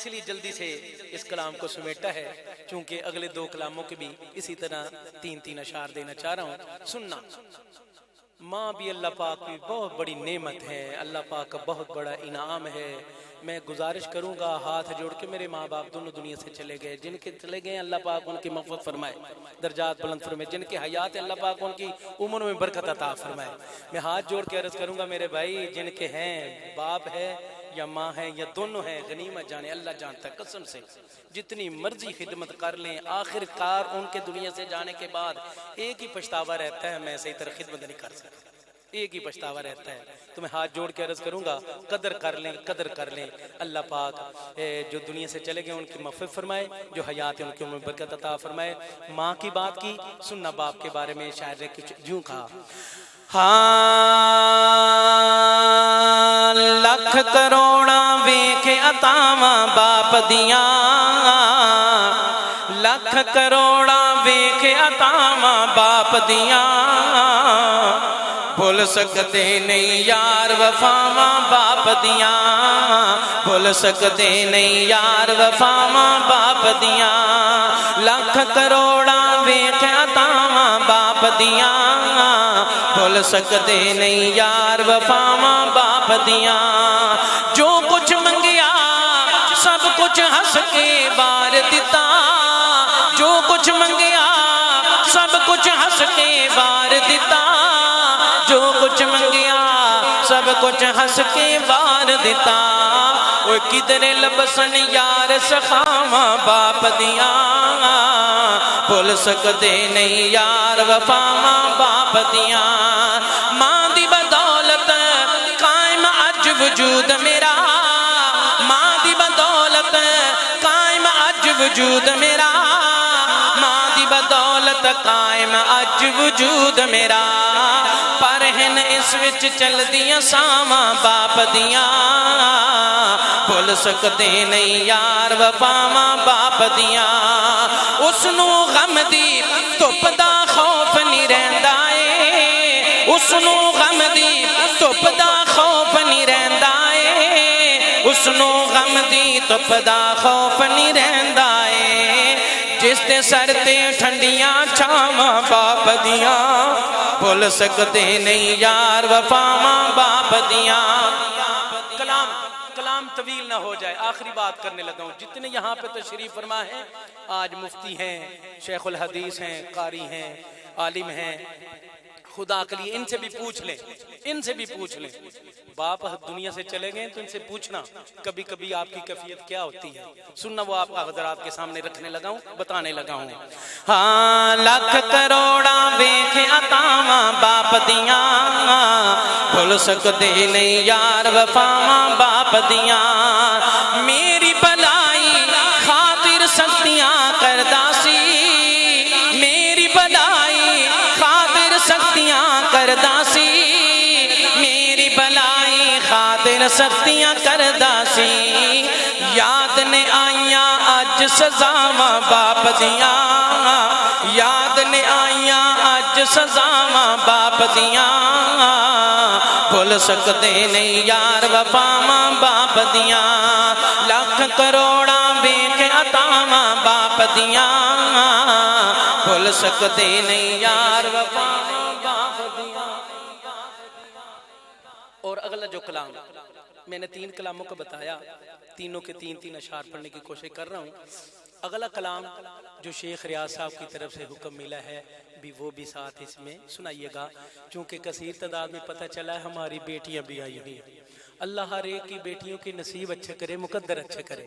اس لیے جلدی سے اس کلام کو سمیٹا ہے، چونکہ اگلے دو کلاموں کے بھی اسی طرح تین تین اشعار دینا چاہ رہا ہوں۔ سننا، ماں بھی اللہ پاک کی بہت بڑی نعمت ہے، اللہ پاک کا بہت بڑا انعام ہے۔ میں گزارش کروں گا ہاتھ جوڑ کے، میرے ماں باپ دونوں دنیا سے چلے گئے، جن کے چلے گئے اللہ پاک ان کی مغفرت فرمائے، درجات بلند فرمائے، جن کے حیات اللہ پاک ان کی عمر میں برکت عطا فرمائے۔ میں ہاتھ جوڑ کے عرض کروں گا میرے بھائی، جن کے ہیں باپ ہے یا ماں ہے یا دونوں ہیں، غنیمت جانے، اللہ جانتا ہے، قسم سے جتنی مرضی خدمت کر لیں، آخر کار ان کے دنیا سے جانے کے بعد ایک ہی پچھتاوا رہتا ہے، میں صحیح طرح خدمت نہیں کر سکتا، ایک ہی پچھتاوا رہتا ہے۔ تو میں ہاتھ جوڑ کے عرض کروں گا قدر کر لیں، قدر کر لیں، اللہ پاک جو دنیا سے چلے گئے ان کی مغفرت فرمائے، جو حیات ہے ان کی عمر میں برکت عطا فرمائے۔ ماں کی بات کی، سننا باپ کے بارے میں شاعر نے کچھ یوں کہا، ہاں لکھ کروڑاں ویکھ عطاواں باپ دیاں، لکھ کروڑاں ویکھ عطاواں باپ دیاں، بھول سکتے نہیں یار وفاواں باپ دیاں، بھول سکتے نہیں یار وفاواں باپ دیاں، لکھ کروڑاں ویکھ عطاواں باپ دیاں، بھول سکتے نہیں یار وفاواں باپ دیاں، جو کچھ منگیا سب کچھ ہنس کے بار دیتا، جو کچھ منگیا سب کچھ ہنس کے بار دیتا، جو کچھ منگیا سب کچھ ہنس کے بار دیتا، وہ کدھر لبسن یار سخاواں باپ دیاں، بھول سکتے نہیں یار وفاواں باپ دیاں، ماں دی بدولت قائم اج وجود میرا، ماں دی بدولت قائم اج وجود میرا، ماں دی بدولت قائم اج وجود میرا، پر ہن اس وچ چل دیاں ساواں باپ دیاں، بھول سکتے نہیں یار وفاواں باپ دیاں، اس نو غم دی دھپ دا خوف نہیں رہندا اے، اس نو غم دی دھپ دا خوف نہیں رہندا اے، اس نو غم دی دھپ دا خوف نہیں رہندا اے، جس تے سر تے ٹھنڈیاں چھاواں باپ دیاں، بھول سکتے نہیں یار وفاواں باپ دیاں۔ کلام طویل نہ ہو جائے، آخری بات کرنے لگا ہوں۔ جتنے یہاں پہ تشریف فرما ہیں، آج مفتی ہیں، شیخ الحدیث ہیں، قاری ہیں، عالم ہیں، خدا کے لیے ان سے بھی پوچھ لیں، ان سے بھی پوچھ لیں، باپ دنیا سے چلے گئے تو ان سے پوچھنا کبھی کبھی آپ کی کیفیت کیا ہوتی ہے، سننا وہ آپ حضرات کے سامنے رکھنے لگا ہوں، بتانے لگا ہوں۔ ہاں لکھ کروڑاں ویکھ عطاواں باپ دیاں، بھول سکتے نہیں یار وفاواں باپ دیاں، میری بھلائی خاطر سختیاں کردا سی، میری بھلائی خاطر سختیاں کردا سی، میری بھلائی خاطر سختیاں کردا سی، یاد نے آئیاں اج سزاواں باپ دیاں، یاد نے آئیاں اج سزاواں باپ دیاں، بھول سکتے نہیں یار وفاواں باپ دیاں، لکھ کروڑاں ویکھ عطاواں باپ دیاں، بھول سکتے نہیں یار وفاواں باپ دیاں۔ اور اگلا جو کلام میں نے تین کلاموں کو بتایا، تینوں کے تین تین اشعار پڑھنے کی کوشش کر رہا ہوں۔ اگلا کلام جو شیخ ریاض صاحب کی طرف سے حکم ملا ہے بھی وہ بھی ساتھ اس میں سنائیے گا، چونکہ کثیر تعداد میں پتہ چلا ہے ہماری بیٹیاں بھی آئی ہوئی ہیں، اللہ ہر ایک کی بیٹیوں کی نصیب اچھے کرے، مقدر اچھے کرے،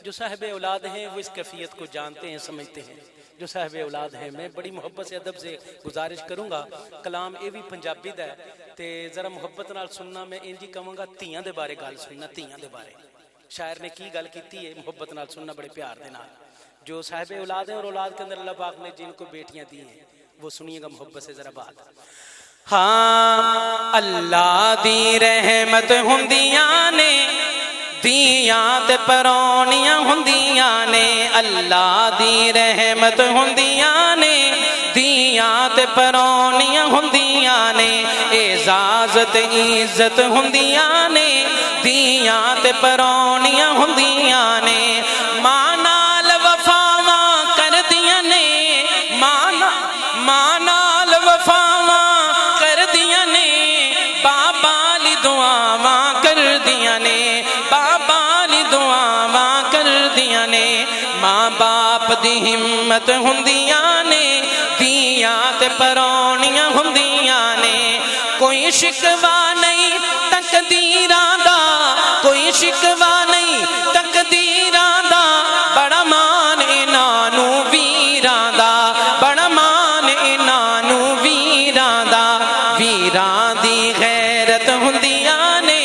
جو صاحب اولاد ہیں وہ اس کیفیت کو جانتے ہیں، سمجھتے ہیں، جو صاحب اولاد ہیں میں بڑی محبت سے ادب سے گزارش کروں گا، کلام یہ بھی پنجابی دا ہے تے ذرا محبت نال سننا، میں انجی کہوں گا تیاں دے بارے گل سننا، تیاں دے بارے شاعر نے کی گل کیتی ہے، محبت نال سننا بڑے پیار دے نال، جو صاحب اولاد ہیں اور اولاد کے اندر اللہ پاک نے جن کو بیٹیاں دی ہیں وہ سنیے گا محبت سے ذرا بات۔ ہاں اللہ دی رحمت ہوندیاں نے دیاں تے پرونیاں ہوندیاں نے، اللہ دی رحمت ہوندیاں نے دیاں تے پرونیاں ہوندیاں نے، اعزاز تے عزت ہوندیاں نے دیاں تے پرونیاں ہوندیاں نے، ماں باپ دی ہمت ہوندیاں نے دھیاں تے پرونیاں ہوندیاں نے کوئی شکوہ نہیں تقدیراں دا کوئی شکوہ نہیں تقدیراں دا بڑا مان انہاں نوں ویراں دا بڑا مان انہاں نوں ویراں دا ویراں دی غیرت ہوندیاں نے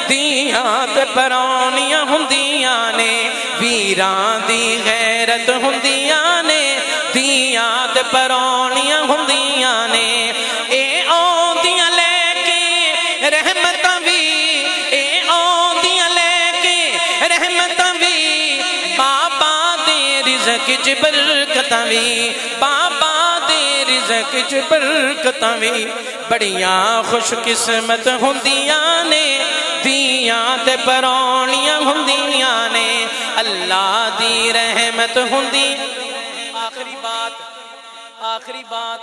دھیاں تے پرونیاں ہوندیاں نے ویراں دی غیرت ہوندیاں نے دھیاں تے پرونیاں ہوندیاں نے اے آندیاں لے کے رحمتاں وی اے آندیاں لے کے رحمتاں وی بابا دے رزق چ برکتاں وی بابا دے رزق چ برکتاں وی بڑیاں خوش قسمت ہوندیاں نے دھیاں تے پرونیاں ہوندیاں نے اللہ دی رحمت ہوندی آخری بات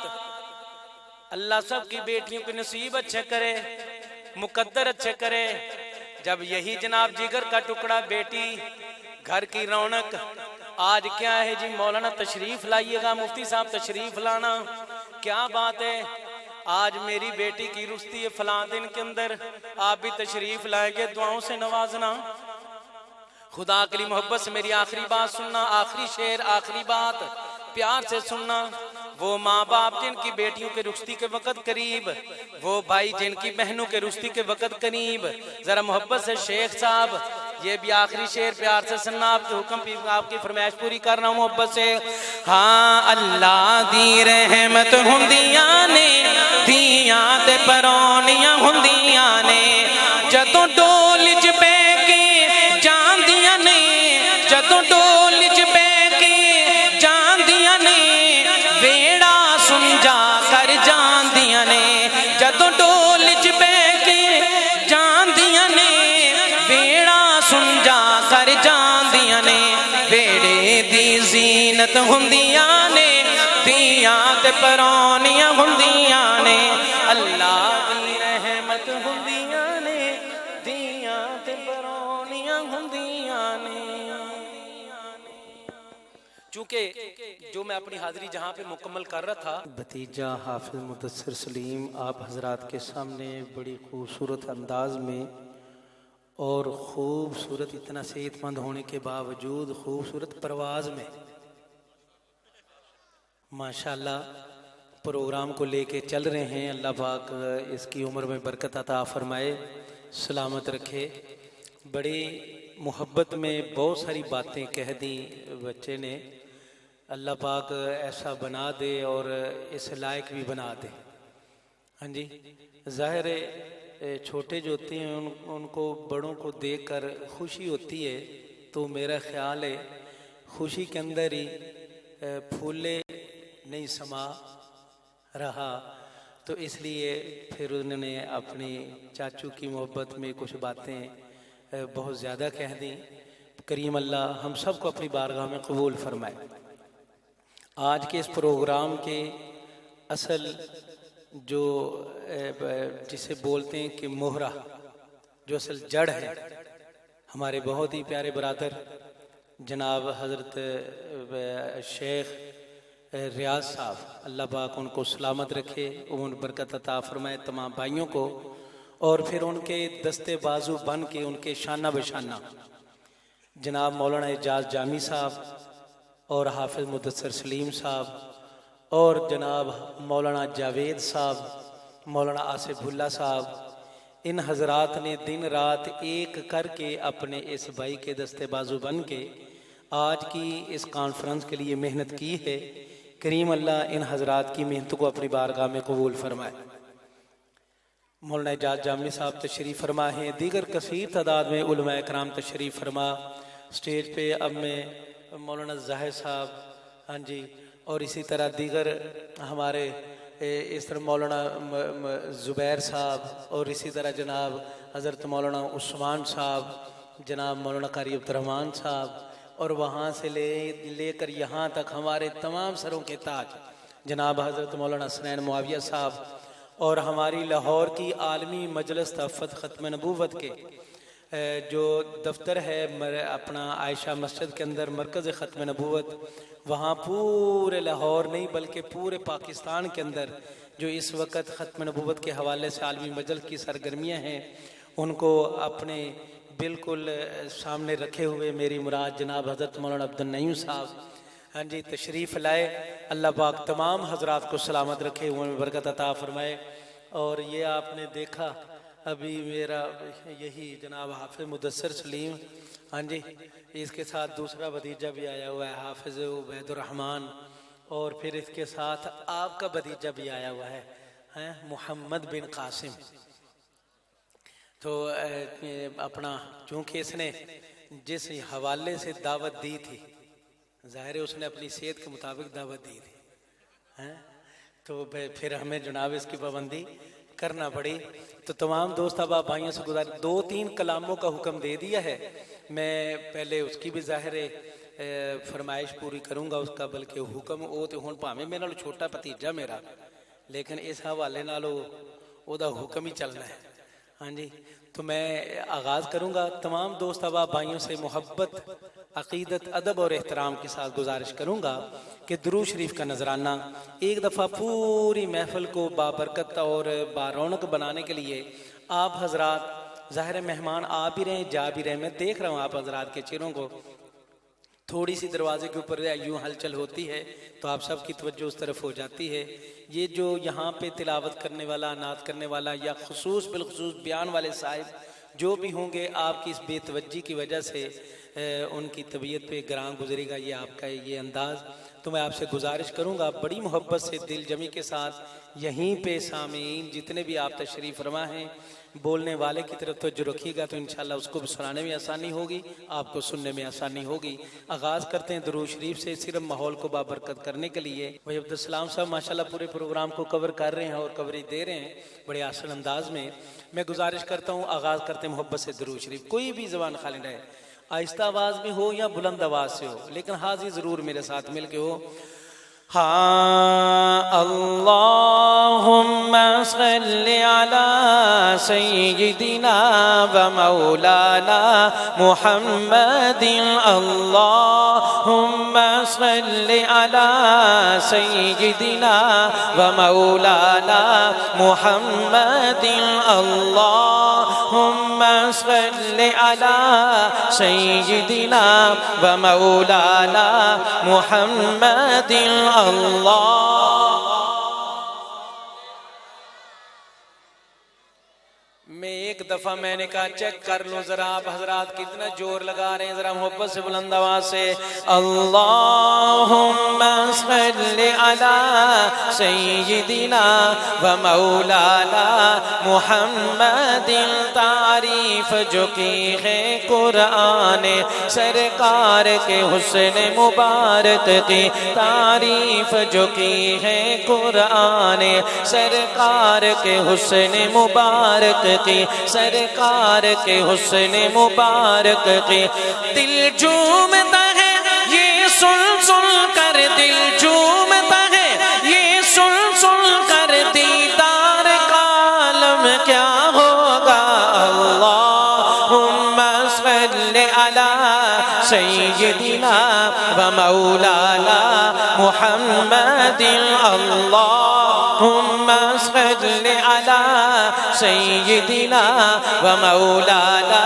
اللہ سب کی بیٹیوں کے نصیب اچھے کرے مقدر اچھے کرے جب یہی جناب جگر کا ٹکڑا بیٹی گھر کی رونق آج کیا ہے جی مولانا تشریف لائیے گا مفتی صاحب تشریف لانا کیا بات ہے آج میری بیٹی کی رستی ہے فلاں دن کے اندر آپ بھی تشریف لائیں گے دعاؤں سے نوازنا خدا کے لیے محبت سے میری آخری بات سننا آخری شعر آخری بات پیار سے سننا وہ ماں باپ جن کی بیٹیوں کے رخصتی کے وقت قریب وہ بھائی جن کی بہنوں کے رخصتی کے وقت قریب ذرا محبت سے شیخ صاحب یہ بھی آخری شعر پیار سے سننا آپ کے حکم پہ آپ کی فرمائش پوری کرنا ہوں محبت سے ہاں اللہ دی رحمت ہوندیاں نے دھیاں تے پرونیاں ہوندیاں نے جدوں ڈول چ بہ کے جاندیاں نے جدوں ڈول چ بہ کے جاندیاں نے ویڑا سمجھا کر جاندیاں نے جدوں ڈول چ بہ کے جاندیاں نے ویڑا سمجھا کر جاندیاں نے ویڑے دی زینت ہوندیاں نے دھیاں تے پرونیاں ہوندیاں نے اللہ دی رحمت ہوندیاں نے دھیاں تے پرونیاں ہوندیاں نے چونکہ جو میں اپنی حاضری جہاں پہ مکمل کر رہا تھا بھتیجا حافظ مدثر سلیم آپ حضرات کے سامنے بڑی خوبصورت انداز میں اور خوبصورت اتنا صحت مند ہونے کے باوجود خوبصورت پرواز میں ماشاءاللہ پروگرام کو لے کے چل رہے ہیں اللہ پاک اس کی عمر میں برکت عطا فرمائے سلامت رکھے بڑی محبت میں بہت ساری باتیں کہہ دیں بچے نے اللہ پاک ایسا بنا دے اور اس لائق بھی بنا دے ہاں جی ظاہر ہے چھوٹے جو ہوتے ہیں ان کو بڑوں کو دیکھ کر خوشی ہوتی ہے تو میرا خیال ہے خوشی کے اندر ہی پھولے نہیں سما رہا تو اس لیے پھر انہوں نے اپنی چاچو کی محبت میں کچھ باتیں بہت زیادہ کہہ دیں کریم اللہ ہم سب کو اپنی بارگاہ میں قبول فرمائے آج کے اس پروگرام کے اصل جو جسے بولتے ہیں کہ مہرہ جو اصل جڑ ہے ہمارے بہت ہی پیارے برادر جناب حضرت شیخ ریاض صاحب اللہ پاک ان کو سلامت رکھے ان برکت عطا فرمائے تمام بھائیوں کو اور پھر ان کے دستے بازو بن کے ان کے شانہ بشانہ جناب مولانا اعجاز جامی صاحب اور حافظ مدثر سلیم صاحب اور جناب مولانا جاوید صاحب مولانا آصف اللہ صاحب ان حضرات نے دن رات ایک کر کے اپنے اس بھائی کے دستے بازو بن کے آج کی اس کانفرنس کے لیے محنت کی ہے کریم اللہ ان حضرات کی محنت کو اپنی بارگاہ میں قبول فرمائے مولانا اعجاز جامی صاحب تشریف فرما ہیں دیگر کثیر تعداد میں علماء اکرام تشریف فرما سٹیج پہ اب میں مولانا ظاہر صاحب ہاں جی اور اسی طرح دیگر ہمارے اس طرح مولانا زبیر صاحب اور اسی طرح جناب حضرت مولانا عثمان صاحب جناب مولانا قاری عبد الرحمن صاحب اور وہاں سے لے کر یہاں تک ہمارے تمام سروں کے تاج جناب حضرت مولانا حسنین معاویہ صاحب اور ہماری لاہور کی عالمی مجلس تحفظ ختم نبوت کے جو دفتر ہے اپنا عائشہ مسجد کے اندر مرکز ختم نبوت، وہاں پورے لاہور نہیں بلکہ پورے پاکستان کے اندر جو اس وقت ختم نبوت کے حوالے سے عالمی مجلس کی سرگرمیاں ہیں ان کو اپنے بالکل سامنے رکھے ہوئے میری مراد جناب حضرت مولانا عبد النعیم صاحب ہاں جی تشریف لائے۔ اللہ پاک تمام حضرات کو سلامت رکھے، ان میں برکت عطا فرمائے۔ اور یہ آپ نے دیکھا ابھی میرا یہی جناب حافظ مدثر سلیم ہاں جی، اس کے ساتھ دوسرا بھتیجا بھی آیا ہوا ہے حافظ عبید الرحمن، اور پھر اس کے ساتھ آپ کا بھتیجا بھی آیا ہوا ہے محمد بن قاسم۔ تو اپنا چونکہ اس نے جس حوالے سے دعوت دی تھی، ظاہر ہے اس نے اپنی صحت کے مطابق دعوت دی تھی، تو پھر ہمیں جناب اس کی پابندی کرنا پڑی۔ تو تمام دوست احباب بھائیوں سے گزارش، 2-3 کلاموں کا حکم دے دیا ہے، میں پہلے اس کی بھی ظاہر فرمائش پوری کروں گا اس کا، بلکہ حکم وہ تو ہوں پاویں میرے نال چھوٹا بھتیجا میرا، لیکن اس حوالے نالوں او دا حکم ہی چلنا ہے ہاں جی۔ تو میں آغاز کروں گا، تمام دوست احباب بھائیوں سے محبت، عقیدت، ادب اور احترام کے ساتھ گزارش کروں گا کہ درود شریف کا نذرانہ ایک دفعہ پوری محفل کو بابرکت اور بارونق بنانے کے لیے آپ حضرات ظاہر مہمان آ بھی رہے ہیں جا بھی رہے ہیں، میں دیکھ رہا ہوں آپ حضرات کے چہروں کو، تھوڑی سی دروازے کے اوپر یوں ہلچل ہوتی ہے تو آپ سب کی توجہ اس طرف ہو جاتی ہے۔ یہ جو یہاں پہ تلاوت کرنے والا، نعت کرنے والا یا خصوص بالخصوص بیان والے صاحب جو بھی ہوں گے، آپ کی اس بے توجہی کی وجہ سے ان کی طبیعت پہ گراں گزرے گا یہ آپ کا یہ انداز۔ تو میں آپ سے گزارش کروں گا بڑی محبت سے دل جمی کے ساتھ یہیں پہ سامعین جتنے بھی آپ تشریف فرما ہیں، بولنے والے کی طرف توجہ رکھیے گا تو انشاءاللہ اس کو بھی سنانے میں آسانی ہوگی، آپ کو سننے میں آسانی ہوگی۔ آغاز کرتے ہیں درود شریف سے، صرف ماحول کو بابرکت کرنے کے لیے۔ بھائی عبدالسلام صاحب ماشاءاللہ پورے پروگرام کو کور کر رہے ہیں اور کوریج دے رہے ہیں بڑے آسان انداز میں۔ میں گزارش کرتا ہوں آغاز کرتے ہیں محبت سے درود شریف، کوئی بھی زبان خالی رہے، آہستہ آواز میں ہو یا بلند آواز سے ہو، لیکن حاضر ضرور میرے ساتھ مل کے ہو۔ ہاں اللہم صلی علی سیدنا و مولانا محمد، اللہم صلی علی سیدنا و مولانا محمد، اللہم صلی علی سیدنا و مولانا محمد اللہ۔ میں ایک دفعہ میں نے کہا چیک کر لوں ذرا آپ حضرات کتنا جور لگا رہے ہیں، ذرا محبت سے بلند آواز سے اللہم صلی علی سیدنا و مولانا محمد۔ تعریف جو کی ہے قرآن سرکار کے حسن مبارک کی، تعریف جو کی ہے قرآن سرکار کے حسن مبارک کی، سرکار کے حسن مبارک کی۔ دل جھومتا ہے یہ سن سن کر، دل جھومتا ہے یہ سن سن کر، دیدار کا عالم کیا ہوگا۔ اللہم صلی علی سیدنا و مولانا محمد، اللہم صلی علی سیدنا و مولانا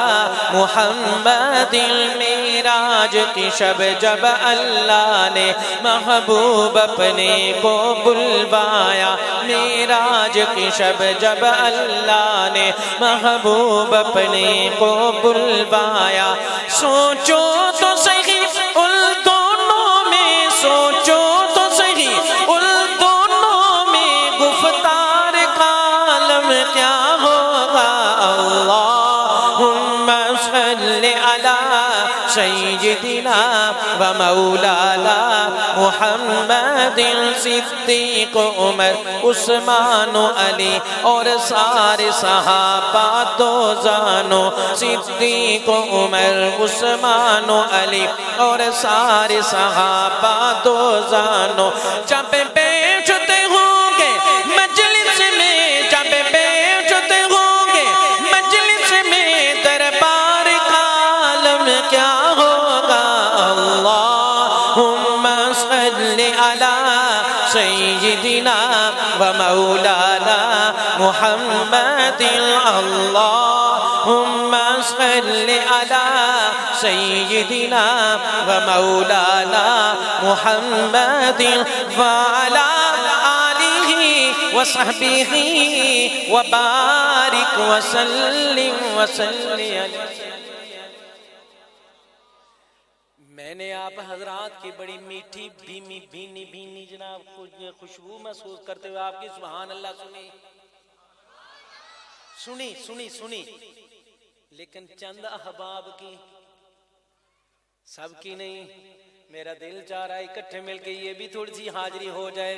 محمد۔ معراج کی شب جب اللہ نے محبوب اپنے کو بلوایا، معراج کی شب جب اللہ نے محبوب اپنے کو بلوایا، سوچو تو صحیح ان دونوں میں، سوچو تو صحیح ان دونوں میں گفتار کا عالم کیا ہوگا۔ اللہم صلی علی سیدنا و مولانا محمد۔ صدیق عمر عثمان و علی اور سارے صحابہ دو زانو، صدیق عمر عثمان و علی اور سارے صحابہ دو زانو، جب بیٹھتے ہوں گے مجلس میں، جب بیٹھتے ہوں گے مجلس میں دربار صل على سيدنا ومولانا محمد اللهم صل على سيدنا ومولانا محمد وعلى آله وصحبه وبارك وسلم وسلم. میں نے آپ حضرات کی بڑی میٹھی بینی جناب خوشبو محسوس کرتے ہوئے آپ کی سبحان اللہ سنی لیکن چند احباب کی، سب کی نہیں. میرا دل چاہ رہا ہے اکٹھے مل کے یہ بھی تھوڑی سی حاضری ہو جائے.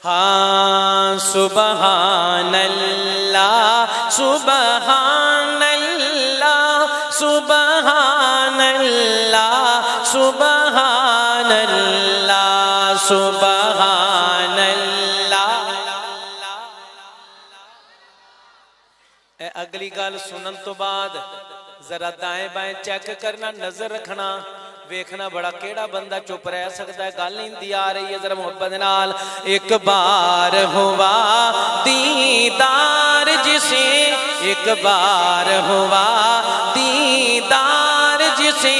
ہاں سبحان اللہ سبحان اللہ سبحان اللہ سبحان اللہ سبحان اللہ. اگلی گل سنن تو بعد ذرا دائیں بائیں چیک کرنا، نظر رکھنا، ویکھنا بڑا کیڑا بندہ چپ رہ سکتا ہے. گل ہندی آ رہی ہے، ذرا محبت نال. ایک بار ہوا دیدار جسے، ایک بار ہوا دیدار جسے،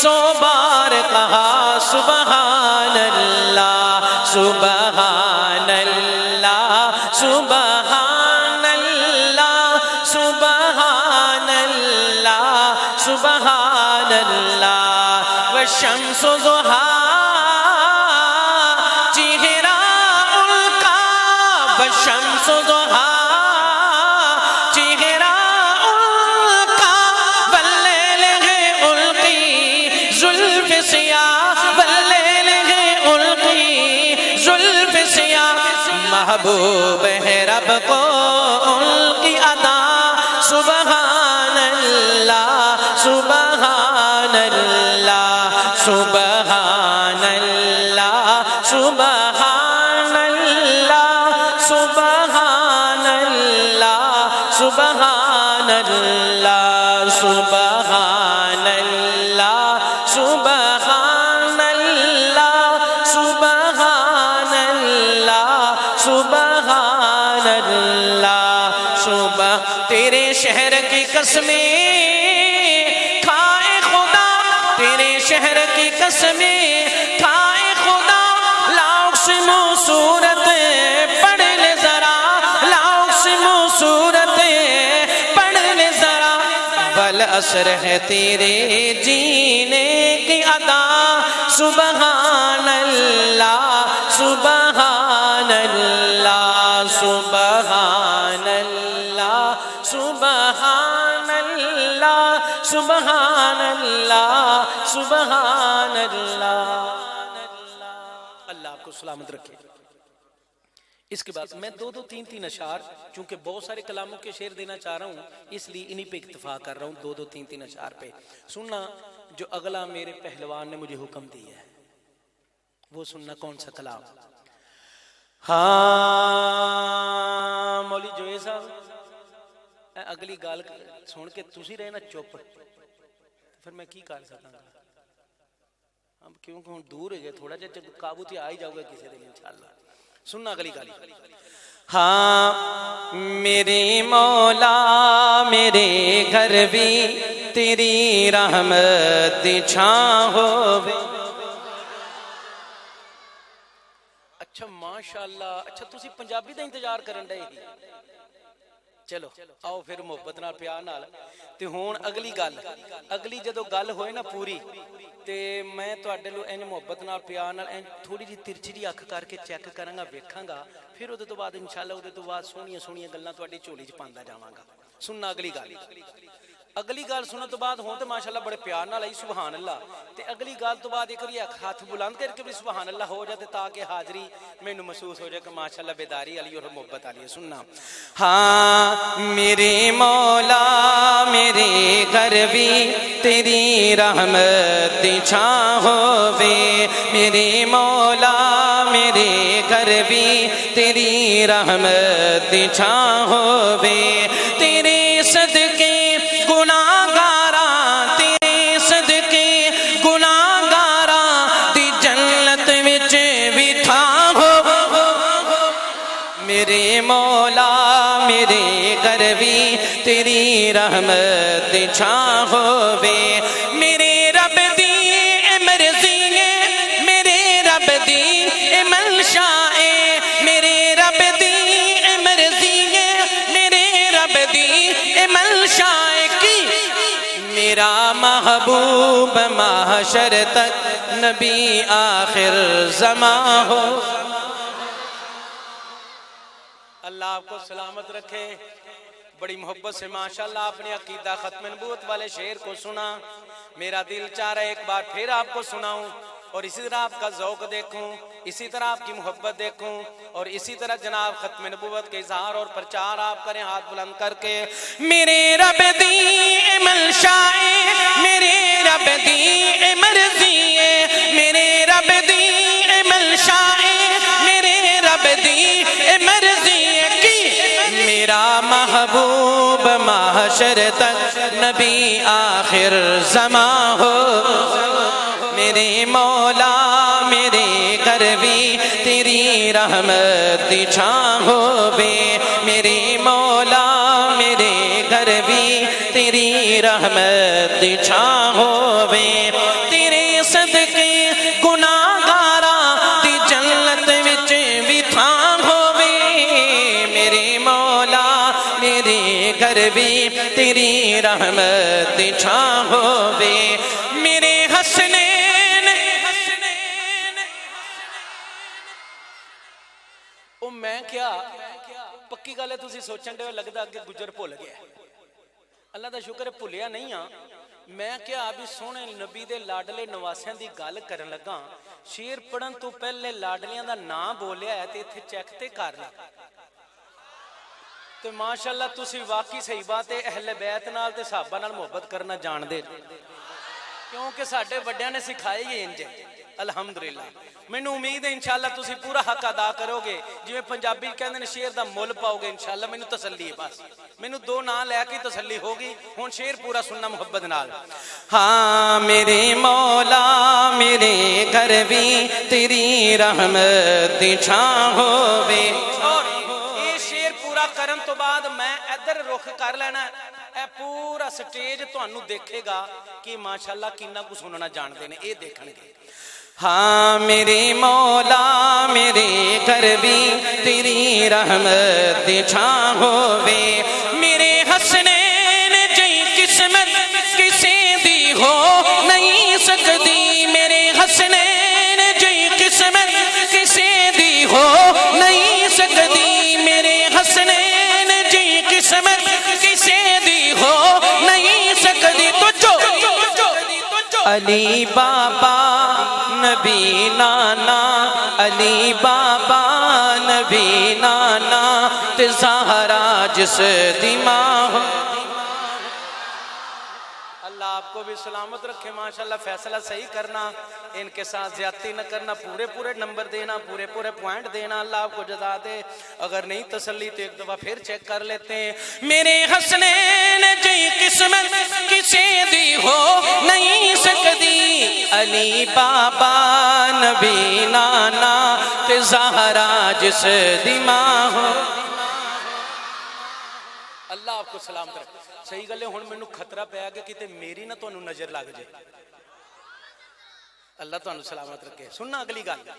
100 بار کہا سبحان اللہ سبحان اللہ سبحان اللہ سبحان اللہ سبحان اللہ. والشمس ضحا چہرہ ان کا، والشمس ضحا چہرہ ان کا، واللیل ہے القی زلف سیاہ، واللیل ہے القی زلف سیاہ. محبوب ہے رب کو ان کی ادا سبحان اللہ سبحان اللہ سبحان اللہ سبحان اللہ سبحان اللہ سبحان اللہ سبحان اللہ سبحان اللہ سبحان اللہ سبحان اللہ. تیرے شہر کی قسمیں کھائے خدا، تیرے شہر کی قسمیں کھائے خدا. لاؤ سمو صورت پڑھ لے ذرا، لاؤ سمو صورت پڑھ لے ذرا. والعصر ہے تیرے جینے کی ادا سبحان اللہ سبحان اللہ سبحان اللہ سبحان اللہ سبحان اللہ سبحان اللہ. اللہ آپ کو سلامت رکھے. اس کے بعد میں 2 3 اشعار، چونکہ بہت سارے کلاموں کے شعر دینا چاہ رہا ہوں، اس لیے انہی پہ اکتفا کر رہا ہوں. 2 3 اشعار پہ سننا جو اگلا میرے پہلوان نے مجھے حکم دیا ہے وہ سننا. کون سا کلام؟ ہاں مولوی جوئے صاحب اگلی گال سن کے تسی رہنا چپ، پھر میں کی کر سکتا گا؟ اب کیونکہ ہوں دور ہے تھوڑا جا قابو تے آ ہی جاؤ گا کسی دن انشاءاللہ. سننا اگلی گالی. ہاں میرے مولا میرے گھر بھی تیری رحمت دی چھاں ہووے. اچھا ماشاءاللہ. اچھا تسی پنجابی دا انتظار کرن ڈے ہی. چلو آؤ پھر محبت نال پیار نال. تے ہون اگلی گل، اگلی جدو گل ہوئے نا پوری تے میں تواڈے لو انج محبت نال پیار نال انج تھوڑی جی ترچھی جی اکھ کر کے چیک کراں گا، ویکھاں گا، پھر اودے تو بعد انشاءاللہ اودے تو بعد سونیاں سونیاں گلاں تواڈی جھولی چ پاندا جاواں گا. سننا اگلی گل. اگلی گل سنن تو بعد ہون تے ماشاءاللہ بڑے پیار نال آئی سبحان اللہ. تے اگلی گل تو بعد ایک واری ہاتھ بلند کر کے بھی سبحان اللہ ہو جائے تاکہ حاضری مینوں محسوس ہو جائے کہ ماشاءاللہ بیداری علی اور محبت علی. سننا. ہاں میرے مولا میرے گھر بھی تیری رحمت دی چھاں ہووے. میرے مولا میرے گھر بھی تیری رحمت دی چھاں ہووے. تیرے صدقے گناہگاراں، تیرے صدقے گناہگاراں دی جنت وچ میرے مولا میرے گھر بھی تیری رحمت چھاں ہووے میرے رب دی مرضی ہے میرے رب دی منشا ہے میرے رب دی مرضی ہے میرے رب دی منشا کی میرا محبوب محشر تک نبی آخر زمان ہو اللہ آپ کو سلامت رکھے بڑی محبت سے ماشاءاللہ آپ نے عقیدہ ختم نبوت والے شعر کو سنا میرا دل چاہ رہا ہے ایک بار پھر آپ کو سناؤں اور اسی طرح آپ کا ذوق دیکھوں اسی طرح آپ کی محبت دیکھوں اور اسی طرح جناب ختم نبوت کے اظہار اور پرچار آپ کریں ہاتھ بلند کر کے میرے رب دی منشا میرے رب دی مرضی میرے رب دی منشا میرے رب دی مرضی کی میرا محبوب محشر تک نبی آخر زمان ہو میرے مولا میرے گھر بھی تیری رحمت چھاں ہووے میرے مولا میرے گھر بھی تیری رحمت چھاں ہووے تیرے صدقے گناہگاراں دی جنت وچ بھی تھاں ہووے میرے مولا میرے گھر بھی تیری رحمت چھاں ہووے میرے حسنین او میں کیا پکی گل ہے تسی سوچن دے لگدا کہ گجر بھول گیا اللہ دا شکر ہے بھولیا نہیں ہاں میں کیا ابھی سونے نبی دے لاڈلے نواسیاں دی گل کرن لگا شیر پڑھن تو پہلے لاڈلیاں دا نام بولیا ہے تے ایتھے چیک تے کر لا تو ماشاءاللہ تسی واقعی صحیح بات ہے اہل بیت نال تے صحابہ نال محبت کرنا جان دے کیونکہ ساڈے وڈیاں نے سکھائی ہی انج الحمدللہ مینوں امید ہے انشاءاللہ تسی پورا حق ادا کرو گے جویں پنجابی کہندے نے شیر دا مول پاؤ گے انشاءاللہ مینوں تسلی ہے بس مینوں دو نام لے کے تسلی ہوگی ہن شیر پورا سننا محبت نال ہاں میرے مولا میرے گھر بھی تیری رحمت چھاں ہووے اور یہ شیر پورا کرن تو بعد میں ادھر رخ کر لینا اے پورا سٹیج تانوں دیکھے گا کہ ماشاءاللہ کنا کو سننا جاندے نے اے دیکھن گے ہاں میرے مولا میرے گھر بھی تیری رحمت چھاں ہووے میرے حسنین جئی قسمت کسے دی ہو نہیں سکتی میرے حسنین جئی قسمت کسے دی ہو نہیں سکتی میرے حسنین جئی قسمت کسے دی ہو نہیں سکتی علی بابا نبی نانا علی بابا نبی نانا تے زہرا جس دی ماں ہو اللہ آپ کو بھی سلامت رکھے ماشاءاللہ فیصلہ صحیح کرنا ان کے ساتھ زیادتی نہ کرنا پورے نمبر دینا پورے پوائنٹ دینا اللہ آپ کو جزا دے اگر نہیں تسلی تو ایک دفعہ پھر چیک کر لیتے ہیں میرے حسنین جی قسمت کسے دی ہو نہیں سکتی علی بابا نبی نانا تے زہرا جس دی ماں ہو اللہ آپ کو سلامت رکھے صحیح گل ہے ہن مینوں خطرہ پیا کہ کتے میری نہ تانوں نظر لگ جائے اللہ تانوں سلامت رکھے سننا اگلی گل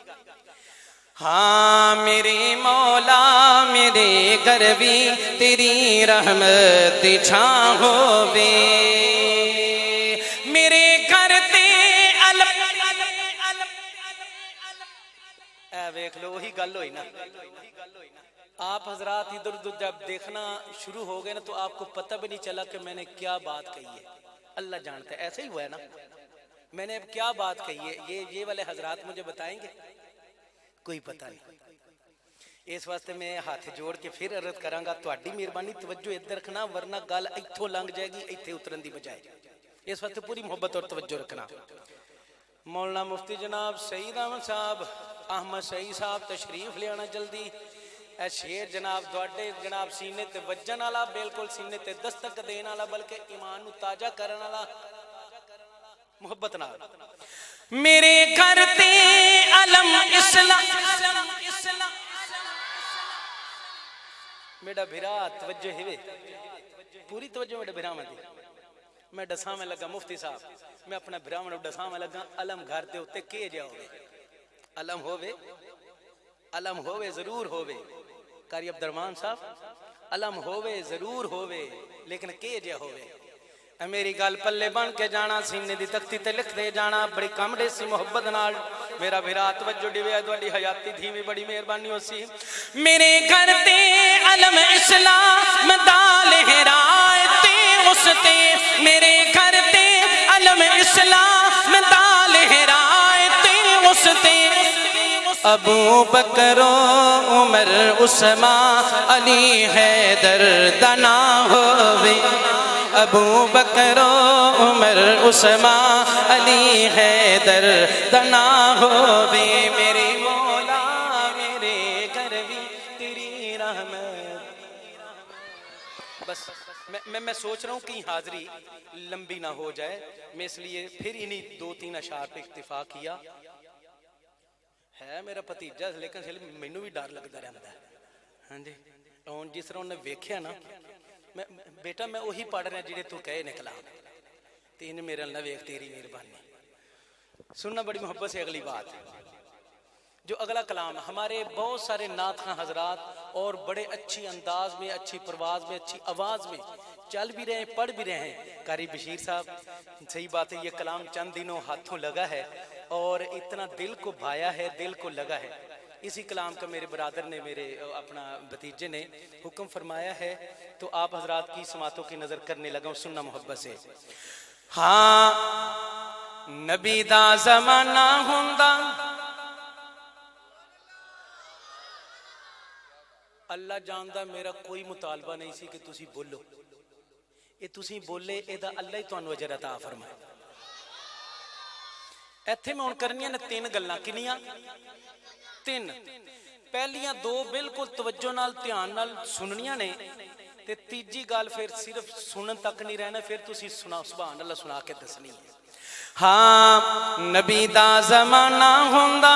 ہاں میرے مولا میرے گھر بھی تیری رحمت چھاں ہووے میرے گھر تے اے ویکھ لو وہی گل ہوئی نا آپ حضرات ادھر ادھر جب دیکھنا شروع ہو گئے نا تو آپ کو پتہ بھی نہیں چلا کہ میں نے کیا بات کہی ہے اللہ جانتا ہے ایسے ہی ہوا ہے نا میں نے اب کیا بات کہی ہے یہ والے حضرات مجھے بتائیں گے کوئی پتہ نہیں اس واسطے میں ہاتھ جوڑ کے پھر عرض کراں گا تہاڈی مہربانی توجہ ادھر رکھنا ورنہ گل ایتھوں لنگ جائے گی ایتھے اترن دی بجائے اس واسطے پوری محبت اور توجہ رکھنا مولانا مفتی جناب سعید احمد صاحب احمد سعید صاحب تشریف لے آنا جلدی اے شیر جناب دوڑے جناب سینے تے وجن والا بالکل سینے تے دستک دین والا بلکہ ایمان نو تازہ کرن والا محبت نال میرے گھر تے علم اسلام میرا بھرا توجہ ہے پوری توجہ میرے بھرا میں دی میں دساں میں لگا مفتی صاحب میں اپنا بھرا میں دساں میں لگا علم گھر دے ہوتے کے جاؤ علم ہووے ضرور ہووے قاری عبدالرحمان صاحب علم ہووے ضرور ہووے لیکن کے جا ہووے میری گل پلے بن کے جانا سینے دی تختی تے لکھ دے جانا بڑی کم ڈے سی محبت نال میرا بھرا توجہ ڈیویا تواڈی حیاتی تھی بھی بڑی مہربانی ہو سی میرے گھر تے علم اسلام دا لہرائے تے اس تے میرے گھر تے علم اسلام دا لہرائے تے اس تے ابو بکر و عمر عثمان علی حیدر دنا ہووے ابو بکر و عمر عثمان علی حیدر دنا ہووے میرے مولا میرے گھر بھی تیری رحمت بس میں سوچ رہا ہوں کہ حاضری لمبی نہ ہو جائے میں اس لیے پھر انہی 2-3 اشعار پہ اکتفا کیا ہے میرا بھتیجا لیکن مینوں بھی ڈر لگتا رہتا ہے ہاں جی ہن جس طرح انہیں ویکھیا نا بیٹا میں وہی پڑھ رہا جڑے تو کہے نکلا تین میرے نہ ویکھ تیری مہربانی سننا بڑی محبت سے اگلی بات جو اگلا کلام ہمارے بہت سارے نعت خواں حضرات اور بڑے اچھی انداز میں اچھی پرواز میں اچھی آواز میں چل بھی رہے ہیں پڑھ بھی رہے ہیں قاری بشیر صاحب صحیح بات ہے یہ کلام چند دنوں ہاتھوں لگا ہے اور اتنا دل کو بھایا ہے دل کو لگا ہے اسی کلام کا میرے برادر نے میرے اپنا بھتیجے نے حکم فرمایا ہے تو آپ حضرات کی سماعتوں کی نظر کرنے لگا ہوں سننا محبت سے ہاں نبی دا زمانہ ہوندا اللہ جاندا میرا کوئی مطالبہ نہیں سی کہ تسی بولو یہ تسی بولے اے دا اللہ ہی تانوں اجر عطا فرمائے ایتھے میں ہن کرنیاں نے 3 گلاں کنیاں 3 پہلیاں 2 بالکل توجہ نال دھیان نال سننیاں نے تے تیجی گل پھر صرف سنن تک نہیں رہنا پھر تسی سنا سبحان اللہ سنا کے دسنی ہے ہاں نبی دا زمانہ ہوندا